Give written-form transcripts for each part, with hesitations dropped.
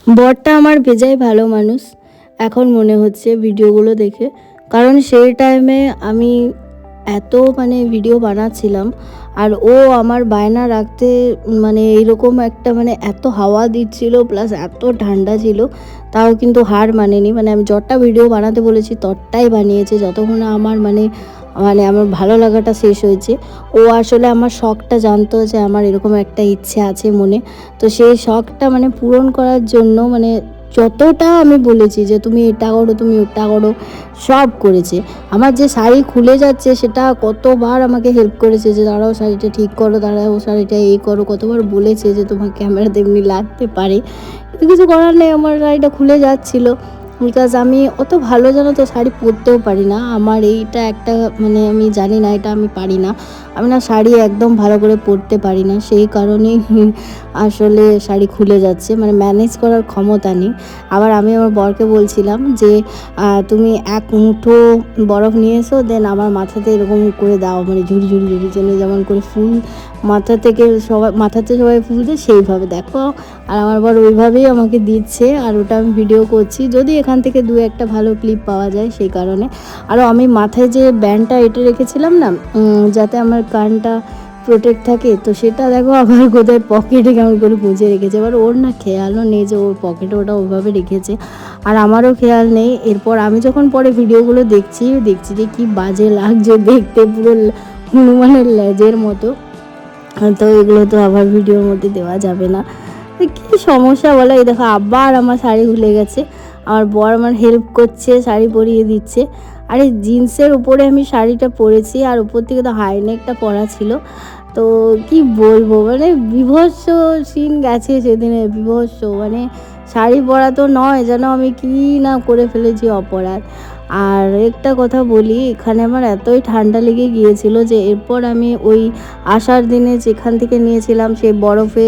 বরটা আমার বেজায় ভালো মানুষ এখন মনে হচ্ছে ভিডিওগুলো দেখে। কারণ সেই টাইমে আমি এত মানে ভিডিও বানাচ্ছিলাম, আর ও আমার বায়না রাখতে মানে এইরকম একটা মানে এত হাওয়া দিচ্ছিল প্লাস এত ঠান্ডা ছিল, তাও কিন্তু হার মানেনি। মানে আমি যতটা ভিডিও বানাতে বলেছি ততটাই বানিয়েছে, যতক্ষণ না আমার মানে মানে আমার ভালো লাগাটা শেষ হয়েছে। ও আসলে আমার শখটা জানতো যে আমার এরকম একটা ইচ্ছে আছে মনে, তো সেই শখটা মানে পূরণ করার জন্য মানে যতটা আমি বলেছি যে তুমি এটা করো তুমি ওটা করো, সব করেছে। আমার যে শাড়ি খুলে যাচ্ছে সেটা কতবার আমাকে হেল্প করেছে যে দাঁড়াও শাড়িটা ঠিক করো, দাঁড়াও শাড়িটা এই করো, কতবার বলেছে যে তোমার ক্যামেরাতে এমনি লাগতে পারে, কিন্তু কিছু করার নেই, আমার শাড়িটা খুলে যাচ্ছিলো। বিকজ আমি অত ভালো জানো তো শাড়ি পরতেও পারি না, আমার এইটা একটা মানে আমি জানি না, এটা আমি পারি না। আমি না শাড়ি একদম ভালো করে পরতে পারি না, সেই কারণেই আসলে শাড়ি খুলে যাচ্ছে, মানে ম্যানেজ করার ক্ষমতা নেই। আবার আমি আমার বরকে বলছিলাম যে তুমি এক মুঠো বরফ নিয়ে এসো, দেন আমার মাথাতে এরকম করে দাও, মানে ঝুড়ি ঝুড়ি ঝুড়ি জন্য যেমন করে ফুল মাথা থেকে সবাই মাথাতে সবাই ফুল দেয় সেইভাবে দেখো। আর আমার বর ওইভাবেই আমাকে দিচ্ছে, আর ওটা আমি ভিডিও করছি, যদি এখান থেকে দু একটা ভালো ক্লিপ পাওয়া যায় সেই কারণে। আরও আমি মাথায় যে ব্যান্ডটা এটা রেখেছিলাম না, যাতে আমার কানটা প্রোটেক্ট থাকে, তো সেটা দেখো আবার কোথায় পকেটে কেমন করে গুঁজে রেখেছে। এবার ওর না খেয়ালও নেই যে ওর পকেটে ওটা ওইভাবে রেখেছে, আর আমারও খেয়াল নেই। এরপর আমি যখন পরে ভিডিওগুলো দেখছি যে কি বাজে লাগছে দেখতে, পুরো হনুমানের লেজের মতো। তো এগুলো তো আবার ভিডিওর মধ্যে দেওয়া যাবে না। কী সমস্যা বলো, এই দেখো আবার আমার শাড়ি খুলে গেছে, আমার বর আমার হেল্প করছে, শাড়ি পরিয়ে দিচ্ছে। আর এই জিন্সের উপরে আমি শাড়িটা পরেছি, আর উপর থেকে তো হাইনেকটা পরা ছিল। তো কি বলবো, মানে বিভৎস সিন গেছে সেদিনে, বিভৎস মানে শাড়ি পরা তো নয়, যেন আমি কি না করে ফেলেছি অপরাধ। আর একটা কথা বলি, এখানে আমার এতই ঠান্ডা লেগে গিয়েছিল যে এরপর আমি ওই আসার দিনে যেখান থেকে নিয়েছিলাম সেই বরফে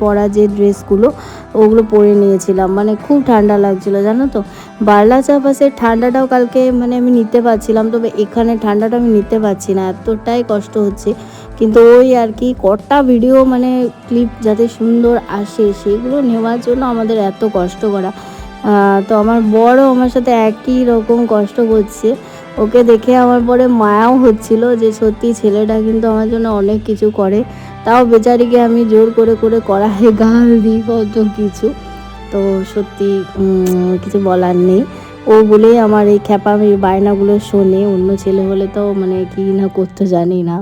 পরা যে ড্রেসগুলো, ওগুলো পরে নিয়েছিলাম, মানে খুব ঠান্ডা লাগছিলো জানো তো। বার্লা চাপাসের ঠান্ডাটাও কালকে মানে আমি নিতে পারছিলাম, তবে এখানে ঠান্ডাটা আমি নিতে পারছি না, এতটাই কষ্ট হচ্ছে। কিন্তু ওই আর কি কটা ভিডিও মানে ক্লিপ যাতে সুন্দর আসে সেগুলো নেওয়ার জন্য আমাদের এত কষ্ট করা। তো আমার বড়ও আমার সাথে একই রকম কষ্ট করছে, ওকে দেখে আমার পরে মায়াও হচ্ছিল যে সত্যি ছেলেটা কিন্তু আমার জন্য অনেক কিছু করে, তাও বেচারিকে আমি জোর করে করে করাই গাল দিই কত কিছু। তো সত্যি কিছু বলার নেই, ও বলেই আমার এই খ্যাপামির বায়নাগুলো শোনে, অন্য ছেলে হলে তো মানে কি না করতে জানি না।